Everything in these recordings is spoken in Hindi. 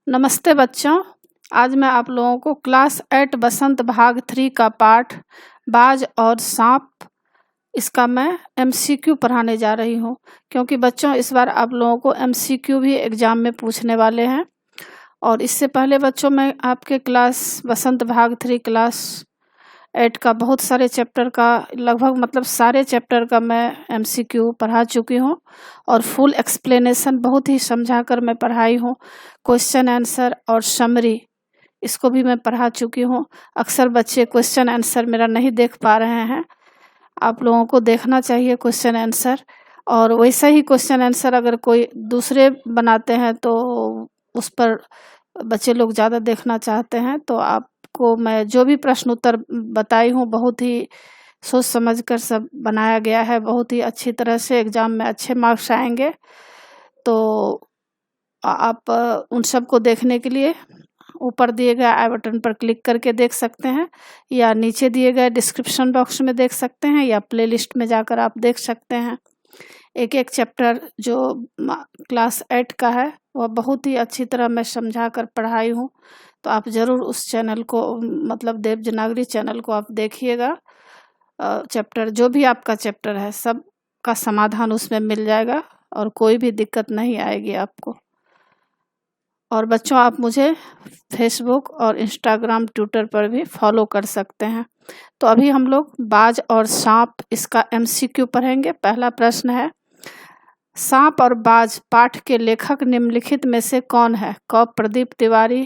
नमस्ते बच्चों। आज मैं आप लोगों को क्लास 8 बसंत भाग 3 का पाठ बाज और सांप इसका मैं एमसीक्यू पढ़ाने जा रही हूँ, क्योंकि बच्चों इस बार आप लोगों को एमसीक्यू भी एग्जाम में पूछने वाले हैं। और इससे पहले बच्चों मैं आपके क्लास बसंत भाग 3 क्लास 8 का बहुत सारे चैप्टर का लगभग सारे चैप्टर का मैं एमसीक्यू पढ़ा चुकी हूँ और फुल एक्सप्लेनेशन बहुत ही समझा कर मैं पढ़ाई हूँ। क्वेश्चन आंसर और समरी इसको भी मैं पढ़ा चुकी हूँ। अक्सर बच्चे क्वेश्चन आंसर मेरा नहीं देख पा रहे हैं, आप लोगों को देखना चाहिए क्वेश्चन आंसर। और वैसा ही क्वेश्चन आंसर अगर कोई दूसरे बनाते हैं तो उस पर बच्चे लोग ज़्यादा देखना चाहते हैं, तो आपको मैं जो भी प्रश्न उत्तर बताई हूँ बहुत ही सोच समझ कर सब बनाया गया है, बहुत ही अच्छी तरह से एग्ज़ाम में अच्छे मार्क्स आएंगे। तो आप उन सब को देखने के लिए ऊपर दिए गए आई बटन पर क्लिक करके देख सकते हैं, या नीचे दिए गए डिस्क्रिप्शन बॉक्स में देख सकते हैं, या प्लेलिस्ट में जाकर आप देख सकते हैं। एक एक चैप्टर जो क्लास 8 का है वह बहुत ही अच्छी तरह मैं समझा कर पढ़ाई हूँ, तो आप ज़रूर उस चैनल को देवजनागरी चैनल को आप देखिएगा। चैप्टर जो भी आपका चैप्टर है सब का समाधान उसमें मिल जाएगा और कोई भी दिक्कत नहीं आएगी आपको। और बच्चों आप मुझे फेसबुक और इंस्टाग्राम ट्विटर पर भी फॉलो कर सकते हैं। तो अभी हम लोग बाज और सांप इसका एमसीक्यू पढ़ेंगे। पहला प्रश्न है, सांप और बाज पाठ के लेखक निम्नलिखित में से कौन है? क प्रदीप तिवारी,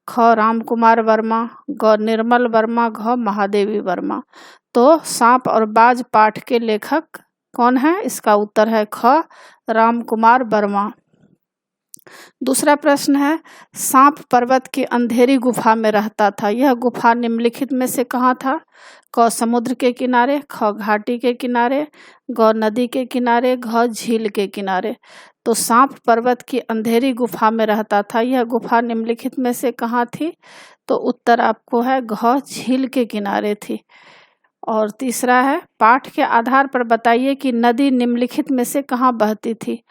ख राम कुमार वर्मा, ग निर्मल वर्मा, घ महादेवी वर्मा। तो सांप और बाज पाठ के लेखक कौन है? इसका उत्तर है ख राम कुमार वर्मा। दूसरा प्रश्न है, सांप पर्वत की अंधेरी गुफा में रहता था, यह गुफा निम्नलिखित में से कहाँ था? क समुद्र के किनारे, ख घाटी के किनारे, ग नदी के किनारे, घ झील के किनारे। तो सांप पर्वत की अंधेरी गुफा में रहता था, यह गुफा निम्नलिखित में से कहाँ थी? तो उत्तर आपको है घ झील के किनारे थी। और तीसरा है, पाठ के आधार पर बताइए कि नदी निम्नलिखित में से कहाँ बहती थी?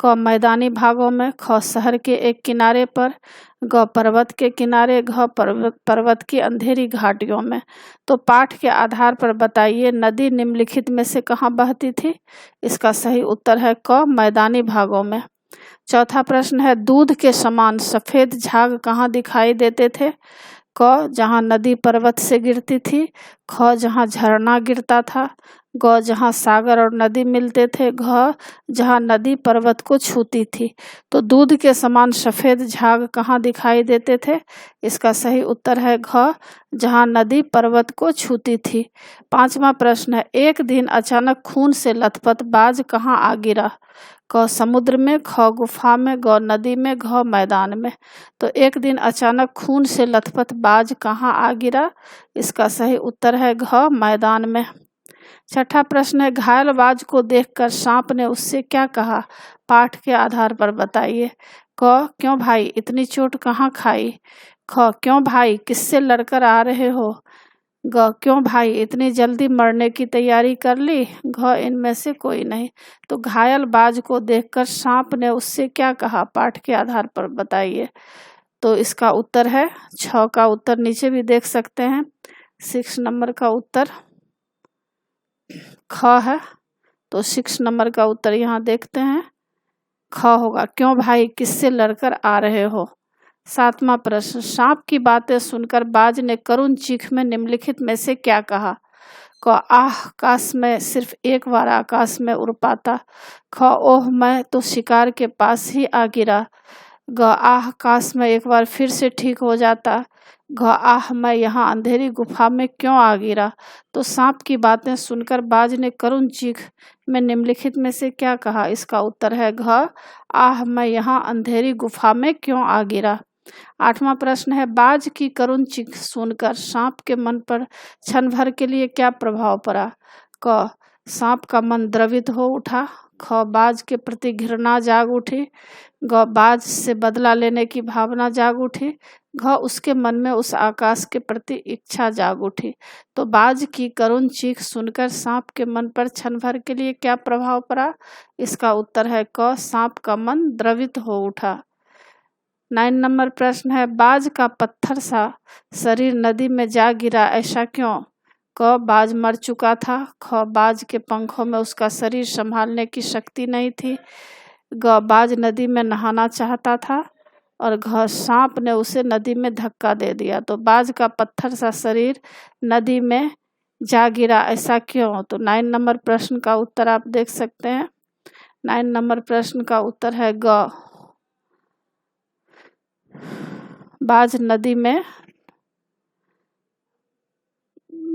क मैदानी भागों में, ख शहर के एक किनारे पर, ग पर्वत के किनारे, घ पर्वत की अंधेरी घाटियों में। तो पाठ के आधार पर बताइए नदी निम्नलिखित में से कहाँ बहती थी? इसका सही उत्तर है क मैदानी भागों में। चौथा प्रश्न है, दूध के समान सफेद झाग कहाँ दिखाई देते थे? क जहाँ नदी पर्वत से गिरती थी, ख जहाँ झरना गिरता था, ग जहाँ सागर और नदी मिलते थे, घ जहाँ नदी पर्वत को छूती थी। तो दूध के समान सफेद झाग कहाँ दिखाई देते थे? इसका सही उत्तर है घ जहाँ नदी पर्वत को छूती थी। पांचवा प्रश्न है, एक दिन अचानक खून से लथपथ बाज कहाँ आ गिरा? क समुद्र में, ख गुफा में, ग नदी में, घ मैदान में। तो एक दिन अचानक खून से लथपथ बाज कहाँ आ गिरा? इसका सही उत्तर है घ मैदान में। छठा प्रश्न है, घायल बाज को देखकर सांप ने उससे क्या कहा? पाठ के आधार पर बताइए। क क्यों भाई इतनी चोट कहाँ खाई? ख क्यों भाई किससे लड़कर आ रहे हो? ग क्यों भाई इतनी जल्दी मरने की तैयारी कर ली? घ इनमें से कोई नहीं। तो घायल बाज को देखकर सांप ने उससे क्या कहा? पाठ के आधार पर बताइए। तो इसका उत्तर है 6 का उत्तर नीचे भी देख सकते हैं। 6 नंबर का उत्तर ख है, तो 6 नंबर का उत्तर यहाँ देखते हैं ख होगा। क्यों भाई किससे लड़कर आ रहे हो? सातवां प्रश्न, सांप की बातें सुनकर बाज ने करुण चीख में निम्नलिखित में से क्या कहा? क आह काश मैं सिर्फ एक बार आकाश में उड़ पाता। ख ओह मैं तो शिकार के पास ही आ गिरा। ग आह काश मैं एक बार फिर से ठीक हो जाता। घ आह मैं यहाँ अंधेरी गुफा में क्यों आ गिरा? तो सांप की बातें सुनकर बाज ने करुण चीख में निम्नलिखित में से क्या कहा? इसका उत्तर है घ आह मैं यहाँ अंधेरी गुफा में क्यों आ गिरा। आठवां प्रश्न है, बाज की करुण चीख सुनकर सांप के मन पर क्षण भर के लिए क्या प्रभाव पड़ा? क सांप का मन द्रवित हो उठा। ख बाज के प्रति घृणा जाग उठी। ग बाज से बदला लेने की भावना जाग उठी। घ उसके मन में उस आकाश के प्रति इच्छा जाग उठी। तो बाज की करुण चीख सुनकर सांप के मन पर क्षण भर के लिए क्या प्रभाव पड़ा? इसका उत्तर है क सांप का मन द्रवित हो उठा। 9 नंबर प्रश्न है, बाज का पत्थर सा शरीर नदी में जा गिरा, ऐसा क्यों? क, बाज मर चुका था। ख, बाज के पंखों में उसका शरीर संभालने की शक्ति नहीं थी। ग, बाज नदी में नहाना चाहता था। और घ, सांप ने उसे नदी में धक्का दे दिया। तो बाज का पत्थर सा शरीर नदी में जा गिरा, ऐसा क्यों? तो 9 नंबर प्रश्न का उत्तर आप देख सकते हैं। 9 नंबर प्रश्न का उत्तर है ग, बाज नदी में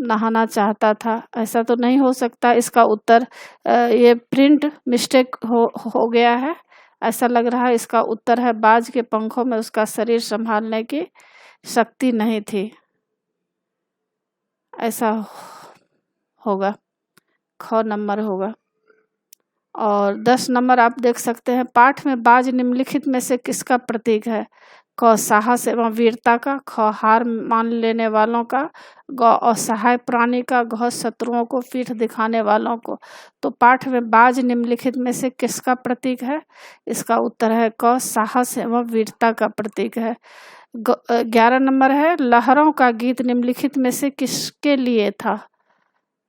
नहाना चाहता था। ऐसा तो नहीं हो सकता, इसका उत्तर ये प्रिंट मिस्टेक हो गया है। ऐसा लग रहा है इसका उत्तर है, बाज के पंखों में उसका शरीर संभालने की शक्ति नहीं थी, ऐसा होगा, ख नंबर होगा। और 10 नंबर आप देख सकते हैं, पाठ में बाज निम्नलिखित में से किसका प्रतीक है? क, साहस एवं वीरता का। ख, हार मान लेने वालों का। ग, असहाय प्राणी का। घ, शत्रुओं को पीठ दिखाने वालों को। तो पाठ में बाज निम्नलिखित में से किसका प्रतीक है? इसका उत्तर है क, साहस एवं वीरता का प्रतीक है। 11 नंबर है, लहरों का गीत निम्नलिखित में से किसके लिए था?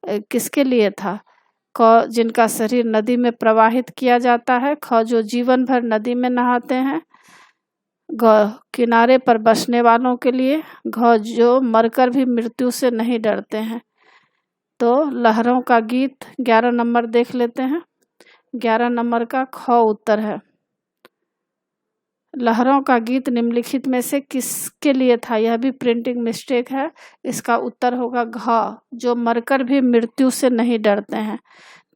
किसके लिए था? क, जिनका शरीर नदी में प्रवाहित किया जाता है। ख, जो जीवन भर नदी में नहाते हैं। ग, किनारे पर बसने वालों के लिए। घ, जो मरकर भी मृत्यु से नहीं डरते हैं। तो लहरों का गीत 11 नंबर देख लेते हैं। 11 नंबर का ख उत्तर है। लहरों का गीत निम्नलिखित में से किसके लिए था? यह भी प्रिंटिंग मिस्टेक है। इसका उत्तर होगा घ, जो मरकर भी मृत्यु से नहीं डरते हैं।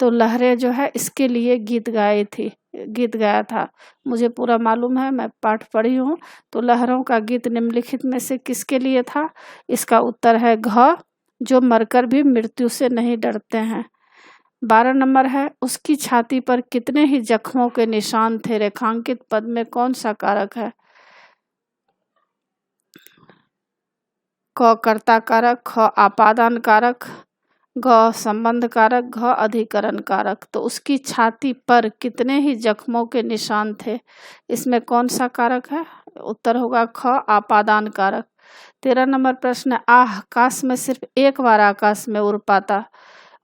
तो लहरें जो है इसके लिए गीत गाया था। मुझे पूरा मालूम है, मैं पाठ पढ़ी हूँ। तो लहरों का गीत निम्नलिखित में से किसके लिए था? इसका उत्तर है घ, जो मरकर भी मृत्यु से नहीं डरते हैं। 12 नंबर है, उसकी छाती पर कितने ही जख्मों के निशान थे? रेखांकित पद में कौन सा कारक है? क, कर्ता कारक। ख, आपादान कारक। घ, संबंध कारक। घ, अधिकरण कारक। तो उसकी छाती पर कितने ही जख्मों के निशान थे, इसमें कौन सा कारक है? उत्तर होगा ख, आपादान कारक। 13 नंबर प्रश्न, आकाश में सिर्फ एक बार आकाश में उड़ पाता।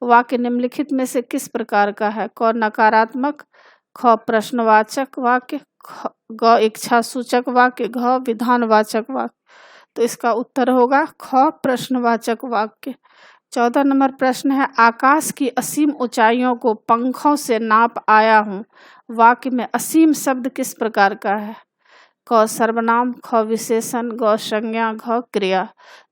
वाक्य निम्नलिखित में से किस प्रकार का है? क, नकारात्मक। ख, प्रश्नवाचक वाक्य। ग, इच्छा सूचक वाक्य। घ, विधानवाचक वाक्य। तो इसका उत्तर होगा ख, प्रश्नवाचक वाक्य। 14 नंबर प्रश्न है, आकाश की असीम ऊंचाइयों को पंखों से नाप आया हूँ। वाक्य में असीम शब्द किस प्रकार का है? क, सर्वनाम। ख, विशेषण। ग, संज्ञा। घ, क्रिया।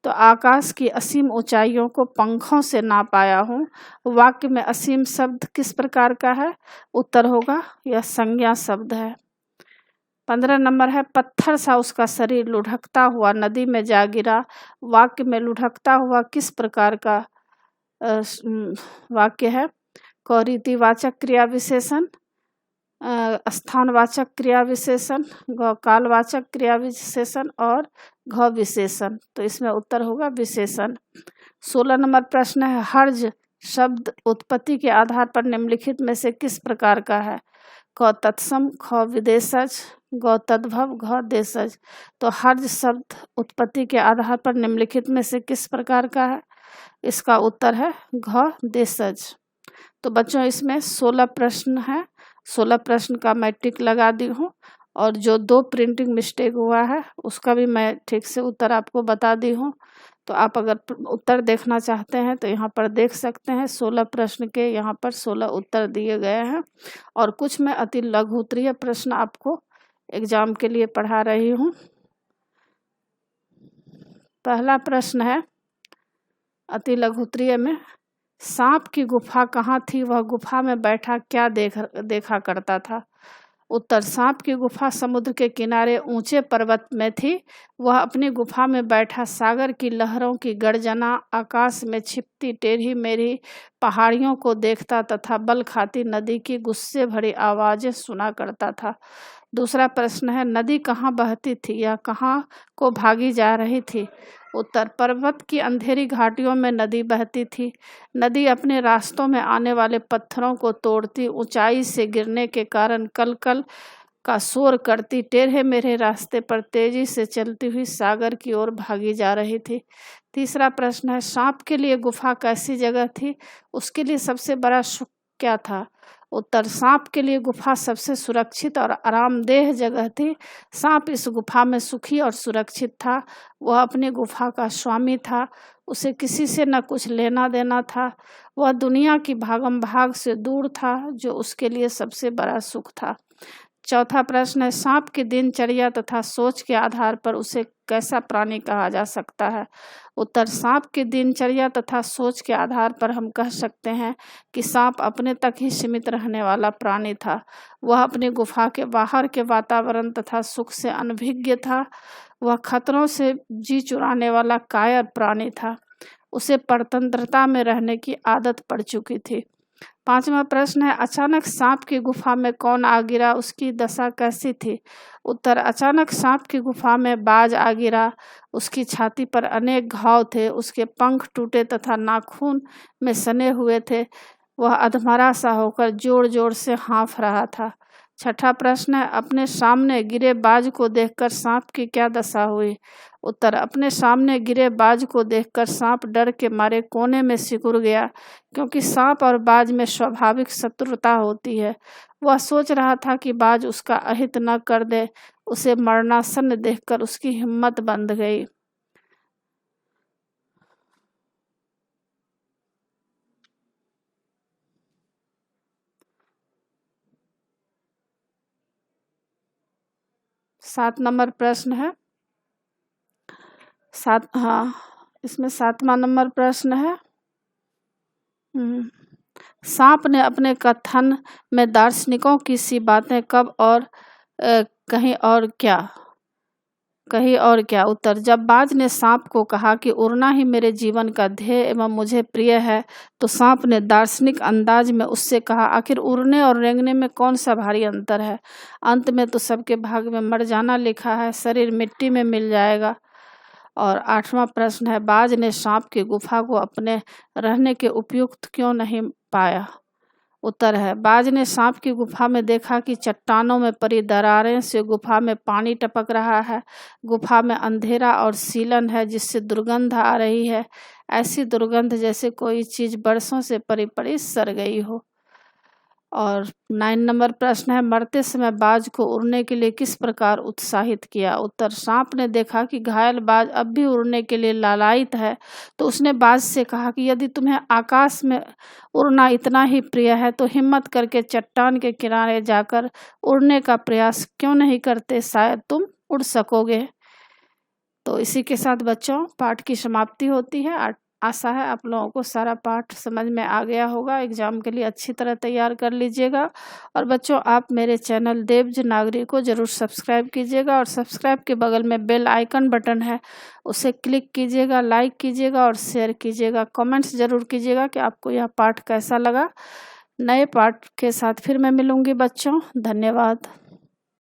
तो आकाश की असीम ऊंचाइयों को पंखों से नाप आया हूँ, वाक्य में असीम शब्द किस प्रकार का है? उत्तर होगा यह संज्ञा शब्द है। 15 नंबर है, पत्थर सा उसका शरीर लुढ़कता हुआ नदी में जा गिरा। वाक्य में लुढ़कता हुआ किस प्रकार का वाक्य है? क, रीतिवाचक क्रिया विशेषण। स्थानवाचक क्रिया विशेषण। ग, कालवाचक क्रिया विशेषण। और घ, विशेषण। तो इसमें उत्तर होगा विशेषण। 16 नंबर प्रश्न है, हर्ज शब्द उत्पत्ति के आधार पर निम्नलिखित में से किस प्रकार का है? क, तत्सम। ख, विदेशज। ग, तद्भव। घ, देशज। तो हर्ज शब्द उत्पत्ति के आधार पर निम्नलिखित में से किस प्रकार का है? इसका उत्तर है घ, देशज। तो बच्चों इसमें 16 प्रश्न है। 16 प्रश्न का मैं टिक लगा दी हूँ, और जो 2 प्रिंटिंग मिस्टेक हुआ है उसका भी मैं ठीक से उत्तर आपको बता दी हूँ। तो आप अगर उत्तर देखना चाहते हैं तो यहाँ पर देख सकते हैं। 16 प्रश्न के यहाँ पर 16 उत्तर दिए गए हैं, और कुछ मैं अति लघु उत्तरीय प्रश्न आपको एग्जाम के लिए पढ़ा रही हूँ। पहला प्रश्न है अति लघु उत्तरीय में, सांप की गुफा कहाँ थी? वह गुफा में बैठा क्या देखा करता था? उत्तर, सांप की गुफा समुद्र के किनारे ऊंचे पर्वत में थी। वह अपनी गुफा में बैठा सागर की लहरों की गर्जना, आकाश में छिपती टेढ़ी मेढ़ी पहाड़ियों को देखता तथा बल खाती नदी की गुस्से भरी आवाज़ें सुना करता था। दूसरा प्रश्न है, नदी कहाँ बहती थी या कहाँ को भागी जा रही थी? उत्तर, पर्वत की अंधेरी घाटियों में नदी बहती थी। नदी अपने रास्तों में आने वाले पत्थरों को तोड़ती, ऊंचाई से गिरने के कारण कल कल का शोर करती टेढ़े मेढ़े रास्ते पर तेजी से चलती हुई सागर की ओर भागी जा रही थी। तीसरा प्रश्न है, सांप के लिए गुफा कैसी जगह थी? उसके लिए सबसे बड़ा सुख क्या था? उत्तर, सांप के लिए गुफा सबसे सुरक्षित और आरामदेह जगह थी। सांप इस गुफा में सुखी और सुरक्षित था। वह अपनी गुफा का स्वामी था। उसे किसी से न कुछ लेना देना था। वह दुनिया की भागम भाग से दूर था, जो उसके लिए सबसे बड़ा सुख था। चौथा प्रश्न है, सांप की दिनचर्या तथा सोच के आधार पर उसे कैसा प्राणी कहा जा सकता है? उत्तर, सांप की दिनचर्या तथा सोच के आधार पर हम कह सकते हैं कि सांप अपने तक ही सीमित रहने वाला प्राणी था। वह अपनी गुफा के बाहर के वातावरण तथा सुख से अनभिज्ञ था। वह खतरों से जी चुराने वाला कायर प्राणी था। उसे परतंत्रता में रहने की आदत पड़ चुकी थी। पांचवा प्रश्न है, अचानक सांप की गुफा में कौन आ गिरा? उसकी दशा कैसी थी? उत्तर, अचानक सांप की गुफा में बाज आ गिरा। उसकी छाती पर अनेक घाव थे। उसके पंख टूटे तथा नाखून में सने हुए थे। वह अधमरा सा होकर जोर जोर से हाँफ रहा था। छठा प्रश्न है, अपने सामने गिरे बाज को देखकर सांप की क्या दशा हुई? उत्तर, अपने सामने गिरे बाज को देखकर सांप डर के मारे कोने में सिकुड़ गया, क्योंकि सांप और बाज में स्वाभाविक शत्रुता होती है। वह सोच रहा था कि बाज उसका अहित न कर दे। उसे मरणासन्न देखकर उसकी हिम्मत बंध गई। सात नंबर प्रश्न है। इसमें 7वां नंबर प्रश्न है। सांप ने अपने कथन में दार्शनिकों की सी बातें कब और कहीं और क्या? उत्तर, जब बाज ने सांप को कहा कि उड़ना ही मेरे जीवन का ध्येय एवं मुझे प्रिय है, तो सांप ने दार्शनिक अंदाज में उससे कहा, आखिर उड़ने और रेंगने में कौन सा भारी अंतर है? अंत में तो सबके भाग में मर जाना लिखा है, शरीर मिट्टी में मिल जाएगा। और 8वां प्रश्न है, बाज ने सांप की गुफा को अपने रहने के उपयुक्त क्यों नहीं पाया? उत्तर है, बाज ने सांप की गुफा में देखा कि चट्टानों में पड़ी दरारें से गुफा में पानी टपक रहा है। गुफा में अंधेरा और सीलन है, जिससे दुर्गंध आ रही है। ऐसी दुर्गंध जैसे कोई चीज बरसों से पड़ी पड़ी सड़ गई हो। और 9 नंबर प्रश्न है, मरते समय बाज को उड़ने के लिए किस प्रकार उत्साहित किया? उत्तर, सांप ने देखा कि घायल बाज अब भी उड़ने के लिए लालायित है, तो उसने बाज से कहा कि यदि तुम्हें आकाश में उड़ना इतना ही प्रिय है, तो हिम्मत करके चट्टान के किनारे जाकर उड़ने का प्रयास क्यों नहीं करते? शायद तुम उड़ सकोगे। तो इसी के साथ बच्चों पाठ की समाप्ति होती है। आशा है आप लोगों को सारा पाठ समझ में आ गया होगा। एग्जाम के लिए अच्छी तरह तैयार कर लीजिएगा। और बच्चों, आप मेरे चैनल देवज नागरी को ज़रूर सब्सक्राइब कीजिएगा, और सब्सक्राइब के बगल में बेल आइकन बटन है, उसे क्लिक कीजिएगा, लाइक कीजिएगा और शेयर कीजिएगा। कमेंट्स ज़रूर कीजिएगा कि आपको यह पाठ कैसा लगा। नए पाठ के साथ फिर मैं मिलूँगी बच्चों। धन्यवाद।